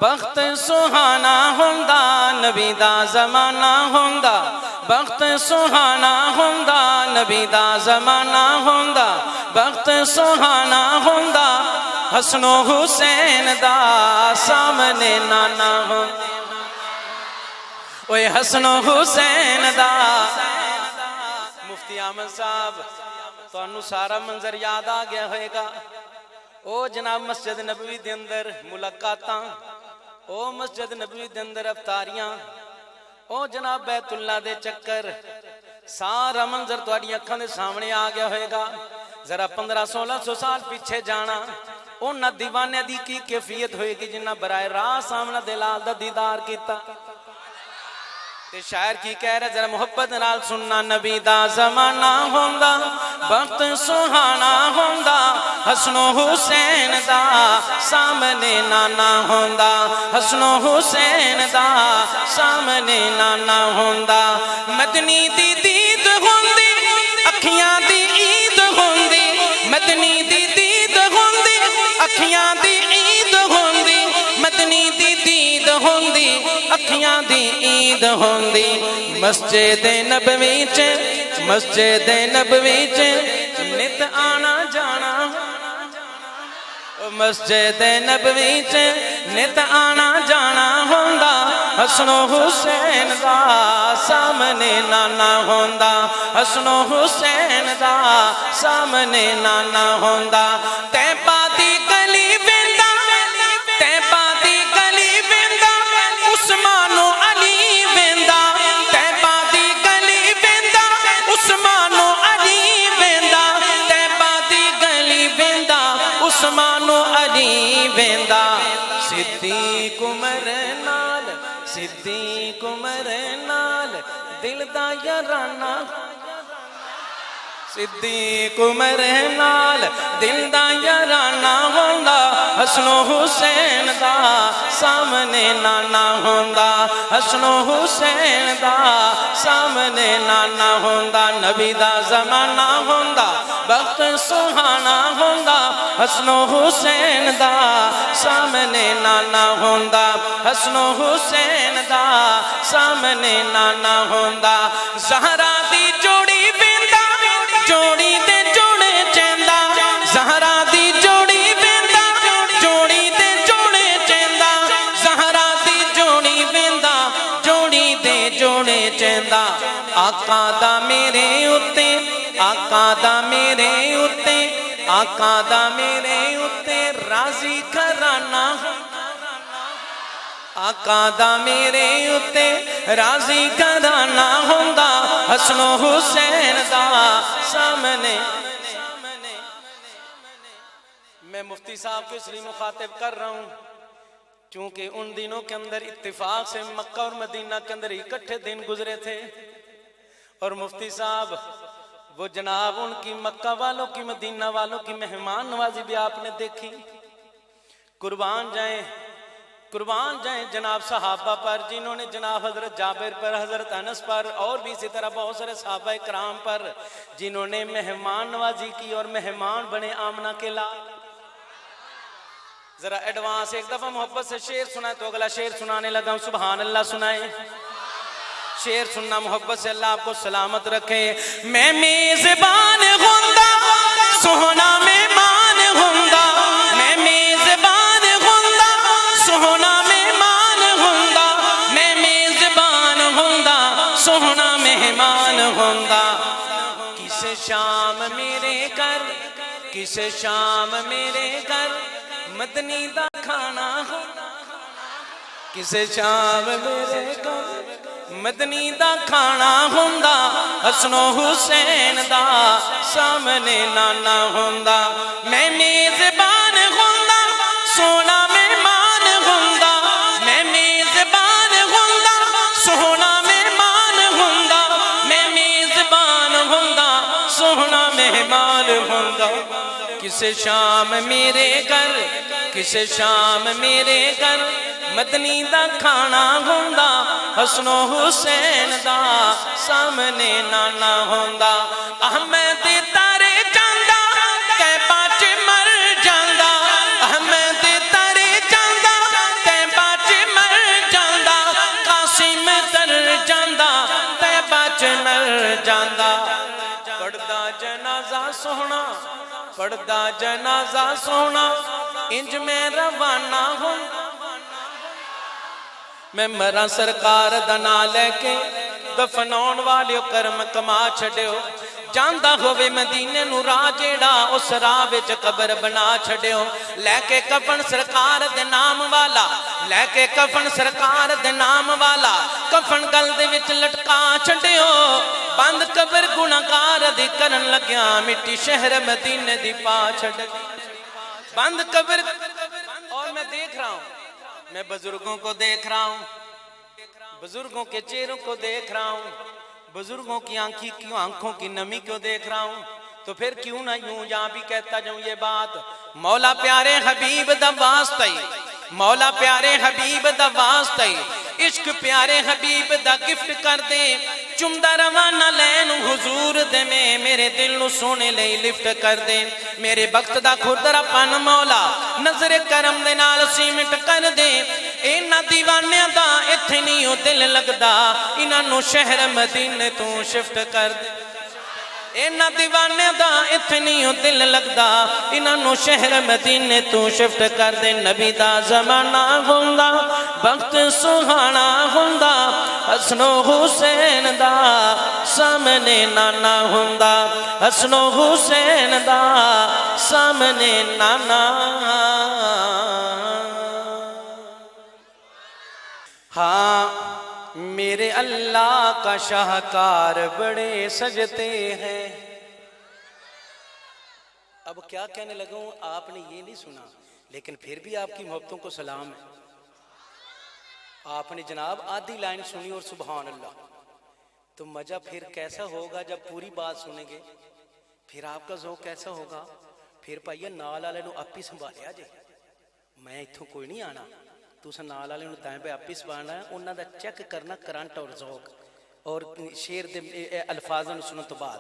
بخت سہانا ہوندا نبی دا زمانہ ہوندا بخت سہانا ہوندا نبی دا زمانہ ہوندا بخت سہانا ہوندا حسن و حسین دا سامنے نانا ہوندا اوے حسن و حسین دا مفتی احمد صاحب تانوں سارا منظر یاد آ گیا ہوئے گا او جناب مسجد نبوی دے اندر ملاقاتاں او مسجد نبوی دے اندر افطاریاں او جناب بیت اللہ دے چکر سارا منظر تواڈی اکھاں دے سامنے آ گیا ہوئے گا ذرا 1500-1600 سال پیچھے جانا انہاں دیوانے دی کی کیفیت ہوئے گی جنہاں برائے راہ سامنے دلال دا دیدار کیتا تے شاعر کی کہہ رہے ذرا محبت نال سننا نبی دا زمانہ ہوندا وقت سہانا ہوندا حسن و حسین دا سامنے نانا ہوندا حسن و حسین دا سامنے نانا ہوندا مدنی دی دید ہوندی اکھیاں دی عید ہوندی مدنی دی دید ہوندی اکھیاں دی عید ہوندی مدنی دی دید ہوندی اکھیاں دی عید ہوندی مسجد نبوی چ نت آنا جانا مسجد نبوی چ نت آنا جانا ہوندا حسن و حسین دا سامنے نانا ہوندا حسن و حسین دا سامنے نانا ہوندا طیبہ دی گلی ویندا طیبہ دی گلی ویندا عثمان و علی ویندا طیبہ دی گلی ویندا عثمان و علی ویندا طیبہ دی گلی ویندا عثمان و علی ویندا صدیق عمر نال دل دا یارانہ صدیق عمر نال دل دا یارانہ ہوندا حسن و حسین دا سامنے نانا ہوندا حسن و حسین دا سامنے نانا ہوندا نبی دا زمانہ ہوندا وقت سہانا ہوندا حسن و حسین دا سامنے نانا ہوندا حسن و حسین دا سامنے نانا ہوندا زہرا دی جوڑی ویندا جوڑی تے جوڑے چیندا زہرا دی جوڑی ویندا جوڑی تے جوڑے چیندا زہرا دی جوڑی ویندا جوڑی تے جوڑے چیندا آقا دا میرے اُتے آقا دا میرے اُتے آقا دا میرے اُتے راضی کرانا آقا دا میرے اُتے راضی کرانا ہوندا حسن و حسین دا سامنے میں مفتی صاحب کو اس لیے مخاطب کر رہا ہوں چونکہ ان دنوں کے اندر اتفاق سے مکہ اور مدینہ کے اندر اکٹھے دن گزرے تھے اور مفتی صاحب وہ جناب ان کی مکہ والوں کی مدینہ والوں کی مہمان نوازی بھی آپ نے دیکھی قربان جائیں جناب صحابہ پر جنہوں نے جناب حضرت جابر پر حضرت انس پر اور بھی اسی طرح بہت سارے صحابہ کرام پر جنہوں نے مہمان نوازی کی اور مہمان بنے آمنہ کے لال ذرا ایڈوانس ایک دفعہ محبت سے شعر سنائے تو اگلا شعر سنانے لگا ہوں سبحان اللہ سنائیں شعر سننا محبت سے اللہ آپ کو سلامت رکھے میں میزبان ہوندا سونا مہمان ہوندا میں میزبان ہوندا سونا مہمان ہوندا میں میزبان ہوندا سونا مہمان ہوندا کس شام میرے گھر کس شام میرے گھر مدنی دا کھانا ہوندا کس شام میرے گھر مدنی دا کھانا ہوندا حسن و حسین دا سامنے نانا ہوندا میں میزبان ہوندا سونا مہمان ہوندا میں میزبان ہوندا سونا مہمان ہوندا میں میزبان ہوندا سونا مہمان ہوندا کس شام میرے گھر کس شام میرے گھر مدنی دا کھانا ہوندا حسن و حسین دا سامنے نانا ہوندا احمد تارے جاندا تے باچ مر جاندا احمد تارے جاندا تے باچ مر جاندا قاسم تر جاندا تے باچ مر جاندا پڑھدا جنازہ سونا پڑھدا جنازہ سونا انج میں روانہ ہوندا میں مرا سرکار دا نام لے کے دفناؤن والیو کرم کما چھڑیو جاندا ہوئے مدینے نو راہ جیڑا اس راہ وچ قبر بنا چھڑیو لے کے کفن سرکار دے نام والا لے کے کفن سرکار دے نام والا کفن گل دے وچ لٹکا چھڑیو بند قبر گناہگار دی کرن لگیا مٹی شہر مدینے دی پا چھڑ بند قبر اور میں دیکھ رہا ہوں میں بزرگوں کو دیکھ رہا ہوں بزرگوں کے چہروں کو دیکھ رہا ہوں بزرگوں کی آنکھوں کی نمی کو دیکھ رہا ہوں تو پھر کیوں نہ یوں یہاں بھی کہتا جاؤں یہ بات مولا پیارے حبیب دا واسطہ مولا پیارے حبیب دا واسطہ عشق پیارے حبیب دا گفٹ کر دے چمدہ روانہ لین حضور دے میں میرے دل نو سونے لئی لفٹ کر دے میرے وقت دا خردرہ پن مولا نظر کرم دے نال سیمٹ کر دے اینا دیوانے دا اتنی دل لگ دا اینا نو شہر مدینے تو شفٹ کر دے اینا دیوانے دا اتنی دل لگ دا اینا نو شہر مدینے تو شفٹ کر دے نبی دا زمانہ ہوندا وقت سہانا ہوندا حسن و حسین دا سامنے نانا ہوندا حسن و حسین دا سامنے نانا ہاں میرے اللہ کا شاہکار بڑے سجتے ہیں اب کیا کہنے لگا ہوں آپ نے یہ نہیں سنا لیکن پھر بھی آپ کی محبتوں کو سلام ہے آپ نے جناب آدھی لائن سنی اور سبحان اللہ تو مزہ پھر کیسا ہوگا جب پوری بات سنیں گے پھر آپ کا ذوق کیسا ہوگا پھر پائیے نال والے نو آپ ہی سنبھالیا جے میں اتھوں کوئی نہیں آنا تو اسے نال والے نو دائیں پہ آپ ہی سنبھالنا ہے انہاں دا چیک کرنا کرنٹ اور ذوق اور شعر دے الفاظوں سنو تو بعد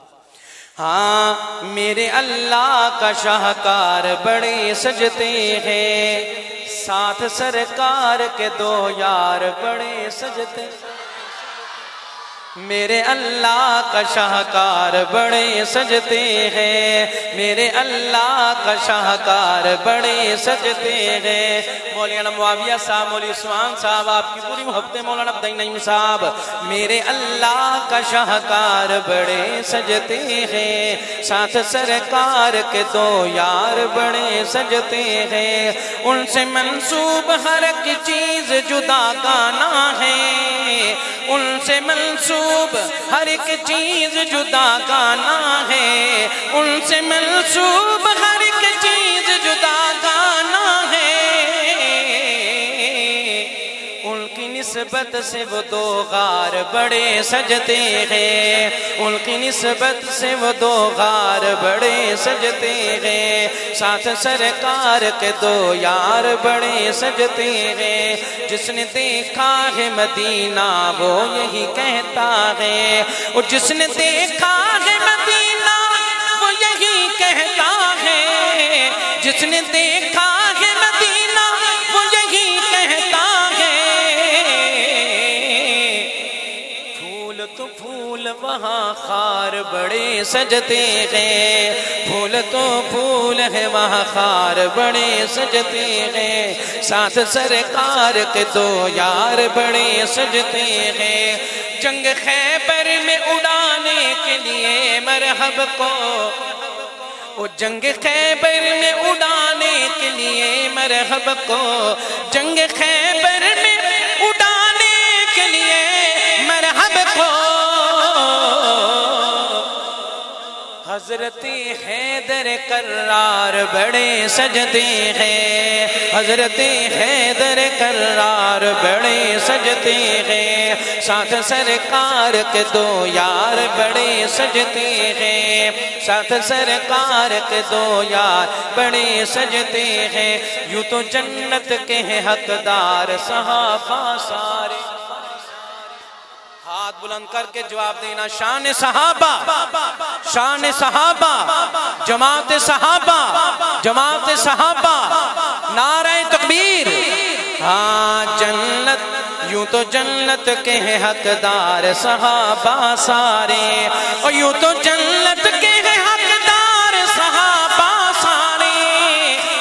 ہاں میرے اللہ کا شاہکار بڑے سجتے ہیں ساتھ سرکار کے دو یار بڑے سجتے میرے اللہ کا شاہکار بڑے سجتے ہیں میرے اللہ کا شاہکار بڑے سجتے ہیں مولانا معاویہ صاحب مولوی عثمان صاحب آپ کی پوری محبت مولانا عبداللہ نعیم صاحب میرے اللہ کا شاہکار بڑے سجتے ہیں ساتھ سرکار کے دو یار بڑے سجتے ہیں ان سے منسوب ہر ایک چیز جدا گانا ہے ان سے منسوب ہر ایک چیز جدا گانا ہے ان سے منسوب ہر ایک چیز جدا گانا ہے ان کی نسبت سے وہ دو غار بڑے سجتے ہیں ان کی نسبت سے وہ دو غار بڑے سجتے ہیں ساتھ سرکار کے دو یار بڑے سجتے ہیں جس نے دیکھا ہے مدینہ وہ یہی کہتا ہے اور جس نے دیکھا ہے مدینہ وہ یہی کہتا ہے جس نے دیکھا ہے مدینہ وہ یہی کہتا ہے پھول تو پھول وہاں خار بڑے سجتے ہیں پھول تو پھول ہے وہاں خار بڑے سجتے ہیں ساتھ سرکار کے دو یار بڑے سجتے ہیں جنگ خیبر میں اڑانے کے لیے مرحب کو وہ جنگ خیبر میں اڑانے کے لیے مرحب کو جنگ خیبر میں اڑانے کے لیے مرحب کو حضرت حیدر کرار بڑے سجتے ہیں حضرت حیدر کرار بڑے سجتے ہیں ساتھ سرکار کے دو یار بڑے سجتے ہیں ساتھ سرکار کے دو یار بڑے سجتے ہیں یوں تو جنت کے ہیں حقدار صحابہ سارے ہاتھ بلند کر کے جواب دینا شان صحابہ جماعت صحابہ نعرہ تکبیر ہاں جنت یوں تو جنت کے ہیں حقدار صحابہ سارے اور یوں تو جنت کے ہیں حقدار صحابہ سارے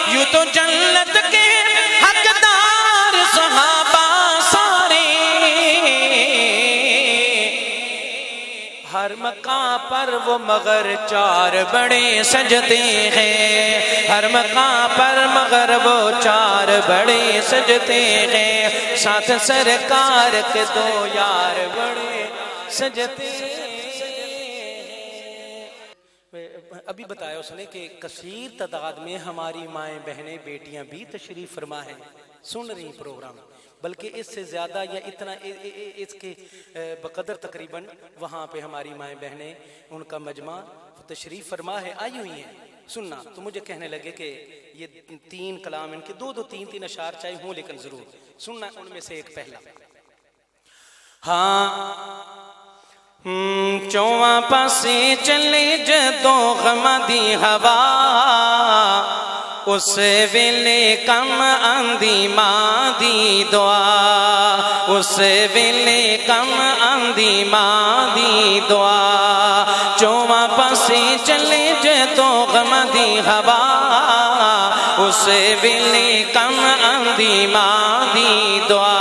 یوں تو جنت کے حقدار صحابہ سارے ہر مقام پر وہ مگر چار بڑے سجتے ہیں ہر مقام پر مگر وہ چار بڑے سجتے ہیں ساتھ سرکار کے دو یار بڑے سجتے ہیں ابھی بتایا اس نے کہ کثیر تعداد میں ہماری مائیں بہنیں بیٹیاں بھی تشریف فرما ہیں سن رہی پروگرام بلکہ اس سے زیادہ یا اتنا اس کے بقدر تقریباً وہاں پہ ہماری مائیں بہنیں ان کا مجمع تشریف فرما ہے آئی ہوئی ہیں سننا تو مجھے کہنے لگے کہ یہ تین کلام ان کے دو تین اشعار چاہے ہوں لیکن ضرور سننا ان میں سے ایک پہلا ہاں چواں پاسے چلے جدو غم دی ہوا اس ویلے کم آندی ماں دی دعا اس ویلے کم آندی ماں دی دعا چواں پاسے چلے جدو غم دی ہوا اس ویلے کم آندی ماں دی دعا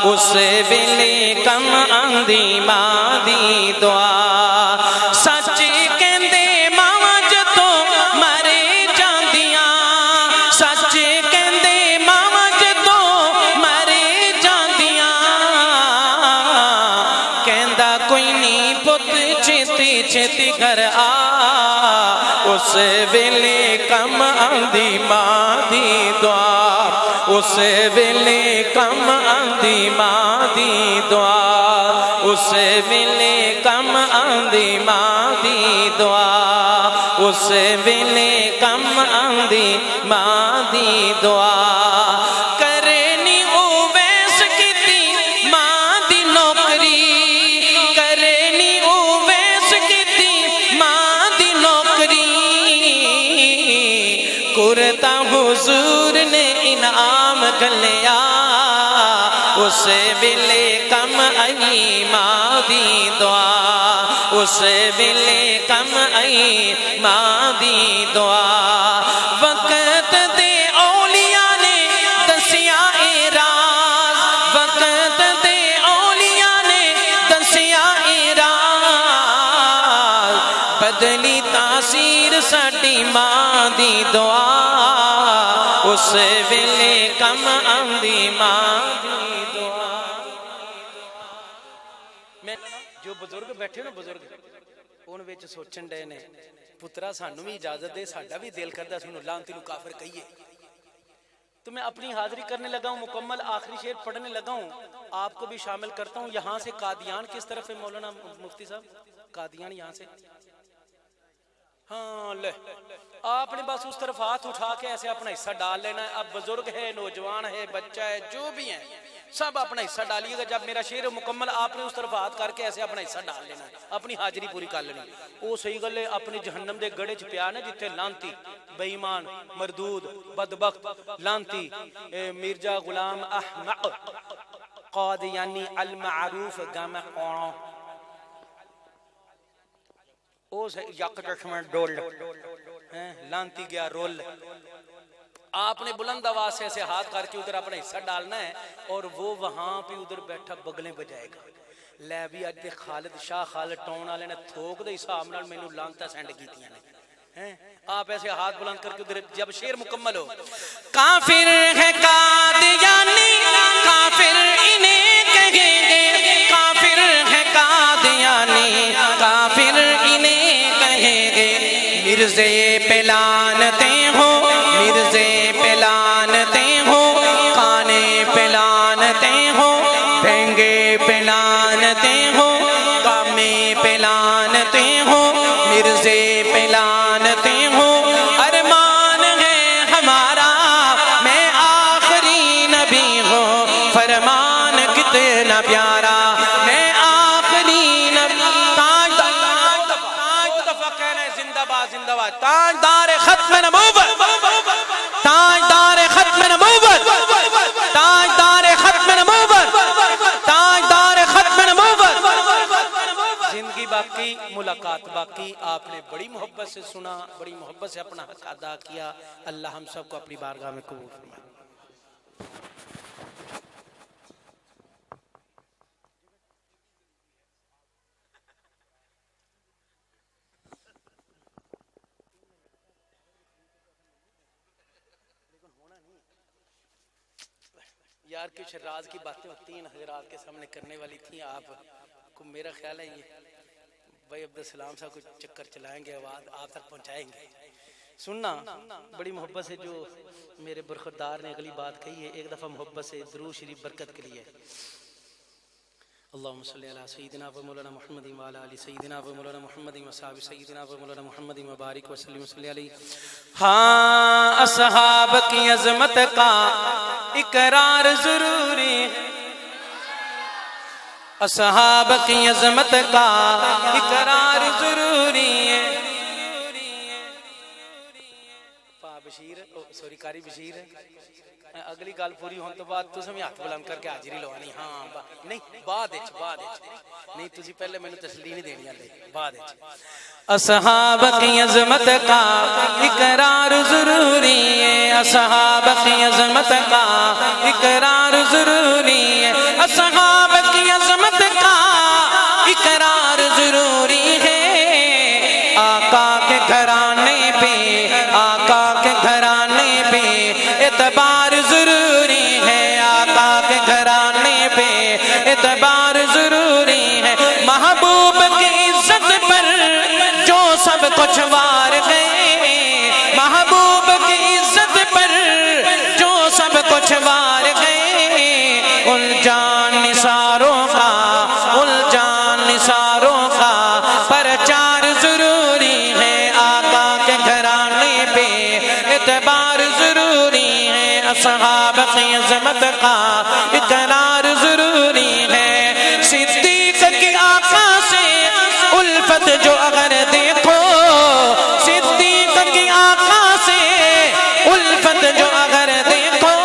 اس ویلے کم آندی ماں دی دعا سچ کہندے ماواں جدوں مرے جاندیاں سچ کہندے ماواں جدوں مرے جاندیاں کہندا کوئی نہیں پت چھتی چھتی گھر آ اس ویلے کم آندی ماں دی دعا اس ویلے کم آندی ماں دی دعا اس ویلے کم آندی ماں دی دعا اس ویلے کم آندی ماں دی دعا کرنی اویس کیتی ماں دی نوکری کرنی اویس کیتی ماں دی نوکری کرتا حضور نے انعام گلیا اس ویلے کم آئی ماں دی دعا اس ویلے کم آئی ماں دی دعا وقت دے اولیاء نے دسیا اے راز وقت دے اولیاء نے دسیا اے راز بدلی تاثیر ساڈی ماں دی دعا اس ویلے کم آندی ماں دی دعا جو بزرگ بیٹھے نا بزرگ ان وچ سوچن ڈے نے پترا سانو بھی اجازت دے ساڈا بھی دل کردا سانو لعنتی نو کافر کہیے تو میں اپنی حاضری کرنے لگا ہوں مکمل آخری شعر پڑھنے لگا ہوں آپ کو بھی شامل کرتا ہوں یہاں سے قادیان کس طرف ہے مولانا مفتی صاحب قادیان یہاں سے ہاں لے آپ نے بس اس طرف ہاتھ اٹھا کے ایسے اپنا حصہ ڈال لینا ہے اب بزرگ ہے نوجوان ہے بچہ ہے جو بھی ہیں سب اپنا حصہ ڈالیے گا جب میرا شعر مکمل آپ نے اس طرف ہاتھ کر کے ایسے اپنا حصہ ڈال لینا ہے اپنی حاضری پوری کر لینی وہ صحیح گل ہے اپنی جہنم دے گڑے چ پیا نا جتھے لانتی بے ایمان مردود بدبخت لانتی مرزا غلام احمق قادیانی المعروف گامہ قوڑوں او سے یک چشمہ ڈول لانتی گیا رول آپ نے بلند آواز سے ایسے ہاتھ کر کے ادھر اپنا حصہ ڈالنا ہے اور وہ وہاں پہ ادھر بیٹھا بگلیں بجائے گا لے بھی اج دے خالد شاہ خالد ٹاؤن والے نے تھوک دے حساب نال مینوں لانتا سینڈ کیتیاں نے آپ ایسے ہاتھ بلند کر کے ادھر جب شعر مکمل ہو کافر ہے قادیانی کافر انہیں کہیں گے کافر ہے قادیانی کافر انہیں کہیں گے مرزے پہ لعنتے ہو مرزے پہ لعنتے ہو کانے پہ لعنتے ہو بھینگے پہ لعنتے ہو کامے پہ لعنتے ہو مرزے پہ لعنتے ہو ارمان ہے ہمارا میں آخری نبی ہوں فرمان کتنا پیارا میں آخری نبی تاجدار ختم نبوت تاجدار ختم نبوت تاجدار ختم نبوت تاجدار ختم نبوت زندگی باقی ملاقات باقی آپ نے بڑی محبت سے سنا بڑی محبت سے اپنا حق ادا کیا اللہ ہم سب کو اپنی بارگاہ میں قبول فرمائے یار کچھ راز کی باتیں ہوتی ہیں حضرات کے سامنے کرنے والی تھیں آپ کو میرا خیال ہے یہ بھائی عبدالسلام صاحب کو چکر چلائیں گے آواز آپ تک پہنچائیں گے سننا بڑی محبت سے جو میرے برخوردار نے اگلی بات کہی ہے ایک دفعہ محبت سے درود شریف برکت کے لیے اللہم صلی علی سیدنا و مولانا محمد و علی آل سیدنا و مولانا محمد و صحابہ سیدنا و مولانا محمد و بارک وسلم صلی علیہ ہاں اصحاب کی عظمت کا اقرار ضروری اصحاب کی عظمت کا اقرار ضروری ہے بشیر سوری کاری بشیر اگلی گل پوری ہونے تو بعد تساں بھی ہاتھ بلند کر کے حاضری لوانی ہاں نہیں بعد نہیں تسی پہلے مینوں تسلی نہیں دینی آلے بعد اصحاب کی عظمت کا اقرار ضروری ہے اصحاب کی عظمت کا اقرار ضروری ہے اصحاب کی عظمت کا اقرار ضروری ہے آقا کے گھرانے پہ آقا کے گھرانے پہ اعتبار ضروری ہے آقا کے گھرانے پہ اعتبار ضروری ہے محبوب کی عزت پر جو سب کچھ وار گئے محبوب کی عزت پر جو سب کچھ وار گئے ان جان نثاروں کا ان جان نثاروں کا پرچار ضروری ہے آقا کے گھرانے پہ اعتبار ضروری ہے اصحاب کی عظمت کا اقرار ضروری ہے صدیق کی آقا سے الفت جو اگر دیکھو صدیق کی آقا سے الفت جو اگر دیکھو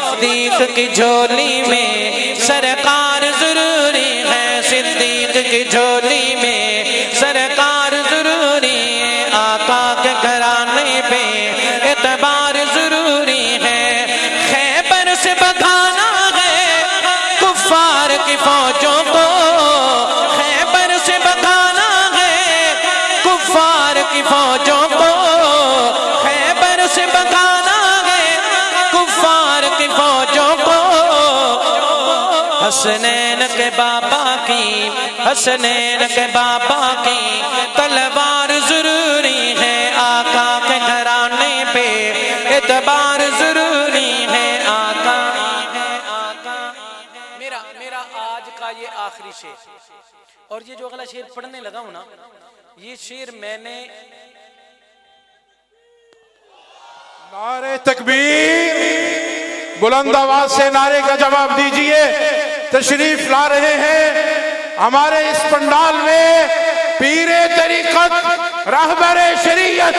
صدیق کی جھولی میں سرکار ضروری ہے، صدیق کی جھولی میں سرکار ضروری ہے، آقا کے گھرانے پہ اعتبار ضروری ہے، خیبر سے بھگانا ہے کفار کی فوجوں کو، خیبر سے بھگانا ہے کفار کی فوجوں کو، خیبر سے بھگانا ہے کفار کی فوجوں کو، حسنین کے بابا کی، حسنین کے بابا کی تلوار ضروری ہے، آقا کے گھرانے پہ اعتبار ضروری ہے، آقا میرا آج کا یہ آخری شعر، اور یہ جو اگلا شعر پڑھنے لگا ہوں نا، یہ شعر میں نے نعرہ تکبیر، بلند آواز سے نعرے کا جواب دیجئے۔ تشریف لا رہے ہیں ہمارے اس پنڈال میں پیر طریقت، رہبر شریعت،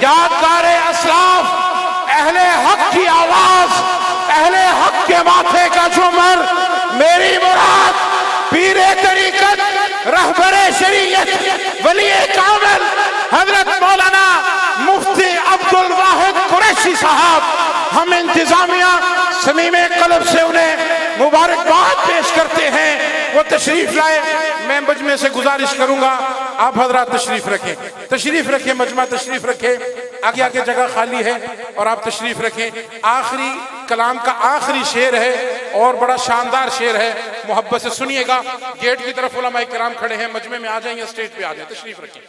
یادگار اسلاف، اہل حق کی آواز، اہل حق کے ماتھے کا جھومر، میری مراد پیر طریقت، رہبر شریعت، ولی کامل حضرت مولانا مفتی عبدالواحد قریشی صاحب، ہم انتظامیہ صمیم قلب سے انہیں مبارکباد پیش کرتے ہیں، وہ تشریف لائے۔ میں مجمع سے گزارش کروں گا آپ حضرات تشریف رکھیں، تشریف رکھیں، مجمع تشریف رکھیں، آگے آگے جگہ خالی ہے اور آپ تشریف رکھیں۔ آخری کلام کا آخری شعر ہے اور بڑا شاندار شعر ہے، محبت سے سنیے گا۔ گیٹ کی طرف علماء کرام کھڑے ہیں، مجمع میں آ جائیں یا اسٹیج پہ آ جائیں، تشریف رکھیں۔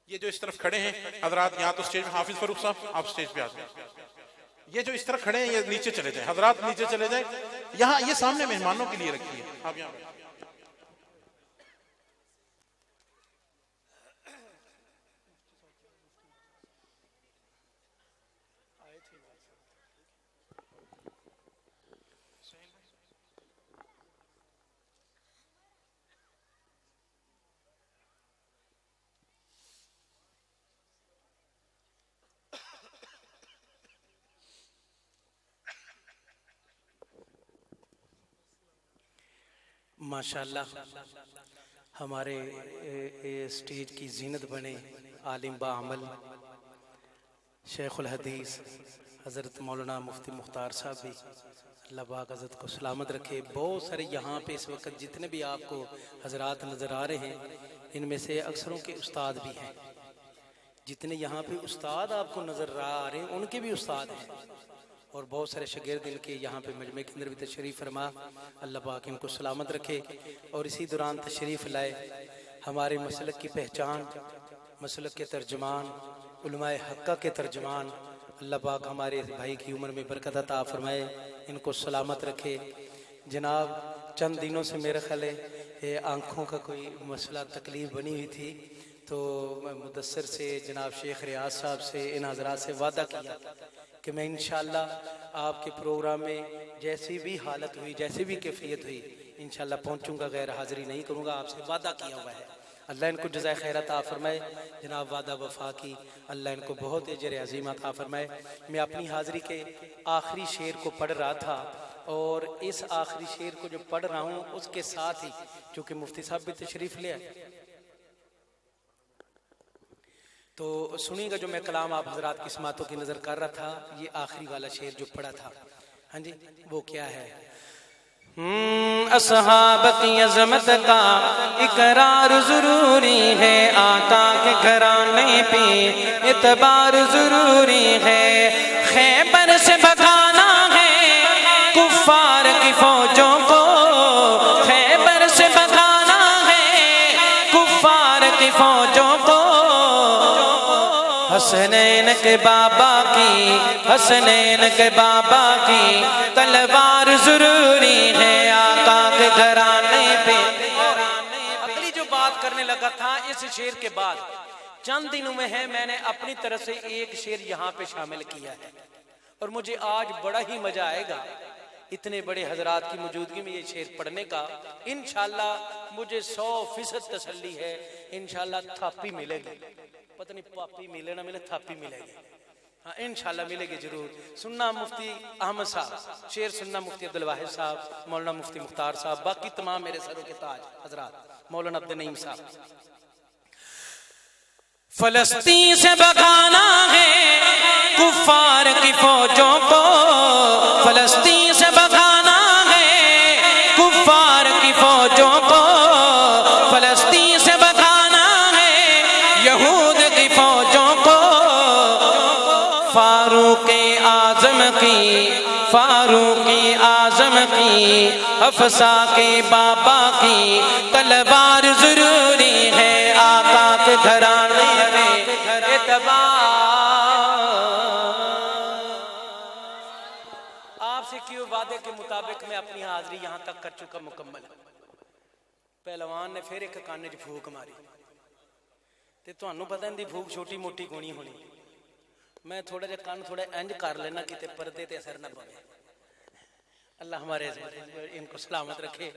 یہ جو اس طرف کھڑے ہیں حضرات، یہاں تو اسٹیج میں حافظ فاروق صاحب، آپ اسٹیج پہ آ جائیں۔ یہ جو اس طرف کھڑے ہیں یہ نیچے چلے جائیں، حضرات نیچے چلے جائیں، یہاں یہ سامنے مہمانوں کے لیے رکھی ہے، آپ یہاں ماشاءاللہ ہمارے اسٹیج کی زینت بنے عالم با عمل شیخ الحدیث حضرت مولانا مفتی مختار صاحب بھی، اللہ پاک حضرت کو سلامت رکھے۔ بہت سارے یہاں پہ اس وقت جتنے بھی آپ کو حضرات نظر آ رہے ہیں، ان میں سے اکثروں کے استاد بھی ہیں، جتنے یہاں پہ استاد آپ کو نظر آ رہے ہیں ان کے بھی استاد ہیں، اور بہت سارے شاگرد ان کے یہاں پہ مجمع کے اندر بھی تشریف فرما، اللہ پاک ان کو سلامت رکھے۔ اور اسی دوران تشریف لائے ہمارے مسلک کی پہچان، مسلک کے ترجمان، علماء حقہ کے ترجمان، اللہ پاک ہمارے بھائی کی عمر میں برکت عطا فرمائے، ان کو سلامت رکھے۔ جناب چند دنوں سے میرے خیال ہے آنکھوں کا کوئی مسئلہ تکلیف بنی ہوئی تھی، تو میں مدثر سے جناب شیخ ریاض صاحب سے ان حضرات سے وعدہ کیا کہ میں انشاءاللہ آپ کے پروگرام میں جیسی بھی حالت ہوئی، جیسی بھی کیفیت ہوئی، انشاءاللہ پہنچوں گا، غیر حاضری نہیں کروں گا، آپ سے وعدہ کیا ہوا ہے۔ اللہ ان کو جزائے خیر عطا فرمائے، جناب وعدہ وفا کی اللہ ان کو بہت اجر عظیم عطا فرمائے۔ میں اپنی حاضری کے آخری شعر کو پڑھ رہا تھا، اور اس آخری شعر کو جو پڑھ رہا ہوں اس کے ساتھ ہی چونکہ مفتی صاحب بھی تشریف لے آئے، تو سنیں گا جو میں کلام آپ حضرات کی سماعتوں کی نظر کر رہا تھا، یہ آخری والا شعر جو پڑھا تھا، ہاں جی وہ کیا ہے؟ اصحاب کی عظمت کا اقرار ضروری ہے، آقا کے گھرانے پہ اعتبار ضروری ہے، خیبر سے بھگانا ہے کفار کی فوجوں کو، خیبر سے بھگانا ہے کفار کی فوجوں کو، حسنین کے بابا کی، حسنین کے بابا کی تلوار ضروری ہے، آقا کے گھرانے پہ۔ اگلی جو بات کرنے لگا تھا اس شعر کے بعد چند دنوں میں ہے، میں نے اپنی طرف سے ایک شعر یہاں پہ شامل کیا ہے، اور مجھے آج بڑا ہی مزہ آئے گا اتنے بڑے حضرات کی موجودگی میں یہ شعر پڑھنے کا۔ انشاءاللہ مجھے 100% تسلی ہے، انشاءاللہ تھاپی ملے گی، پتہ نہیں پاپی ملے نہ ملے تھاپی ملے گی ہاں انشاءاللہ ملے گی ضرور سننا مفتی احمد صاحب شعر سننا مفتی عبدالواحد صاحب مولانا مفتی مختار صاحب باقی تمام میرے سروں کے تاج حضرات مولانا عبد النعیم صاحب فلسطین سے بھگانا ہے کفار کی فوجوں کو فلسطین سے بھگانا ہے کفار کی فوجوں کو فلسطین سے بھگانا ہے یہود کی فوجوں کو فاروق اعظم کی حفصہ کے بابا کی تلوار ضروری ہے آقا کے گھرانے میں اعتبار آپ سے کیے وعدے کے مطابق میں اپنی حاضری یہاں تک کر چکا مکمل پہلوان نے پھر ایک کانے چ پھوک ماری تے تانوں پتہ اندی پھوک چھوٹی موٹی گونی ہونی میں تھوڑا جا کان تھوڑا انج کر لینا کتے پردے تے اثر نہ پڑے اللہ ہمارے ان کو سلامت رکھے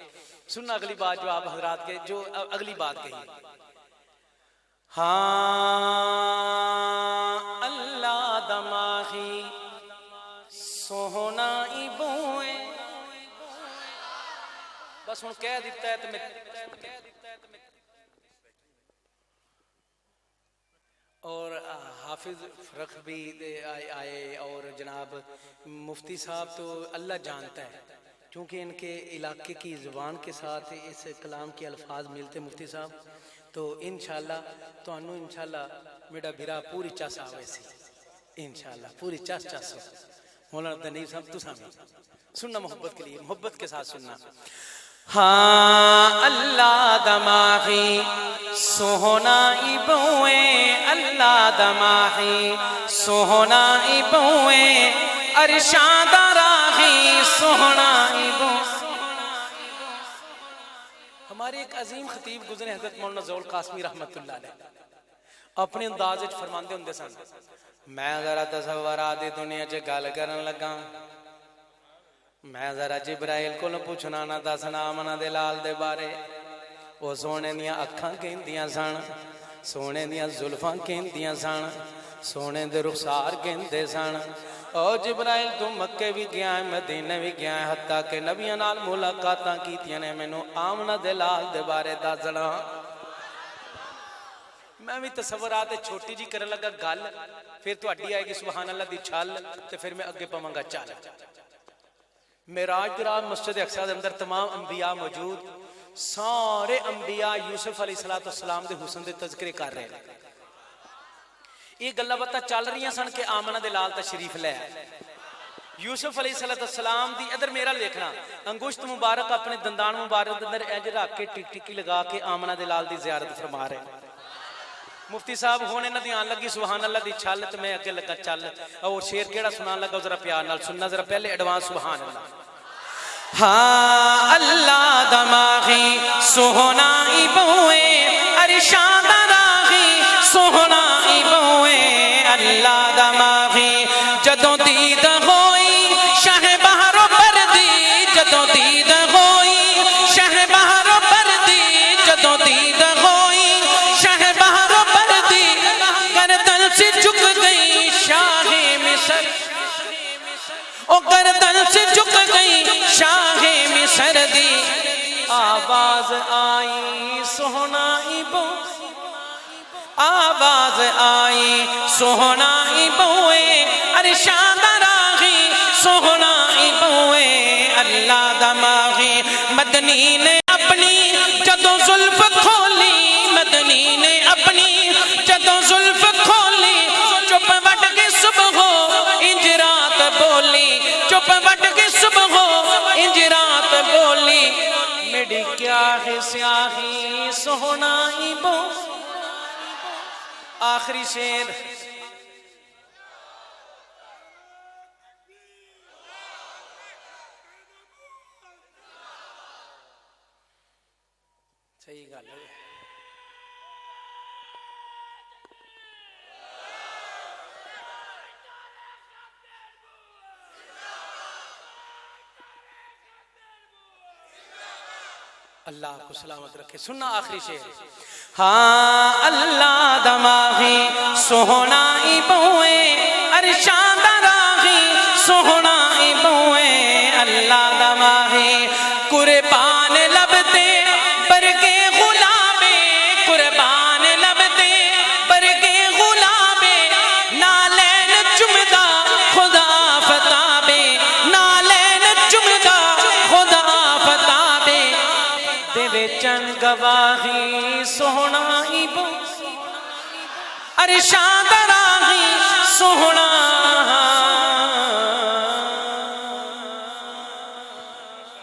سننا اگلی بات جو آپ حضرات کے جو اگلی بات کہی ہاں اللہ دماغی سوہنا ای بوئے بس ہن کہہ دیتا ہے تو میں اور حافظ فرق بھی آئے اور جناب مفتی صاحب تو اللہ جانتا ہے چونکہ ان کے علاقے کی زبان کے ساتھ اس کلام کے الفاظ ملتے مفتی صاحب تو انشاءاللہ تو انو انشاءاللہ میرا بھیرا پوری چاس آوے سی انشاءاللہ پوری چاس ہو مولانا دنیب صاحب تو سامنے سننا محبت کے لیے محبت کے ساتھ سننا ہاں اللہ دماغی سوہنا ای بوئے اللہ دماغی سوہنا ای بوئے ارشاد راہی سوہنا ای بوئے ہمارے ایک عظیم خطیب گزرے حضرت مولانا ذوال قاسمی رحمت اللہ علیہ اپنے انداز فرماندے ہوندے سن میں ذرا تصورات دنیا چ گل کرن لگا میں ذرا جبرائیل کو پوچھنا نہ دسنا آمنہ دے لال دے بارے وہ سونے دیاں اکھاں کہندیاں سن سونے دیاں زلفاں کہندیاں سن سونے دے رخسار کہندے سن او جبرائیل تو مکے بھی گیا ہے مدینہ بھی گیا ہے حتیٰ کہ نبیاں نال ملاقاتاں کیتیاں نے میں نو آمنہ دے لال دے بارے دسنا میں بھی تصورات چھوٹی جی کرنے لگا گل پھر تو اڈی آئے گی سبحان اللہ دی چھال تو پھر میں اگے پاواں گا چال معراج دی رات مسجد اقصی دے اندر تمام انبیاء موجود سارے انبیاء یوسف علیہ السلام دے حسن دے تذکرے کر رہے ہیں یہ گلاں باتاں چل رہی ہیں سن کہ آمنہ دے لال تشریف لے یوسف علیہ السلام دی ادھر میرا لکھنا انگشت مبارک اپنے دندان مبارک دے اندر اج رکھ کے ٹک ٹکی لگا کے آمنہ دے لال دی زیارت فرما رہے ہیں مفتی صاحب ہونے نہ دیان لگی سبحان اللہ دی چھل تے میں اگے لگا چل اور شعر کیڑا سنان لگا ذرا پیار نال سننا ذرا پہلے ایڈوانس سبحان اللہ ہاں اللہ دماغی سوہنا ای بوئے ارشاد راہی سوہنا ای بوئے اللہ دماغی جدوں دید ہوئی شاہ بہرو پردی جدوں دید ہوئی شاہ بہرو پردی جدوں دید ہوئی شاہ بہرو پردی گردن سے جھک گئی شاہ مصر او گردن سے جھک گئی شاہ مصر دی آواز آئی سوہنا ای بو آواز آئی سوہنا ای بوئے ارشاد راہی سوہنا ای بوئے اللہ دماغی مدنی نے اپنی جدوں زلف کھولی مدنی نے اپنی جدوں زلف کھولی چپ وٹ کے صبح ہو انج رات بولی چپ وٹ کے صبح ہو انج رات بولی میری کیا ہے سیاہی سوہنا ای بو آخری شعر صحیح گل ہے اللہ آپ کو سلامت رکھے. سننا آخری شعر. ہاں اللہ دماغی سوہنا ای بوئے ارشاد راغی سوہنا ای بوئے اللہ دماغی قربان لبتے برگے غلابے قربان لبتے برگے غلابے نالین چمدہ خدا فتابے نالین چمدہ خدا فتابے دے وچن گواہی سوہنا ای بوئے ارشاد راغی سوہنا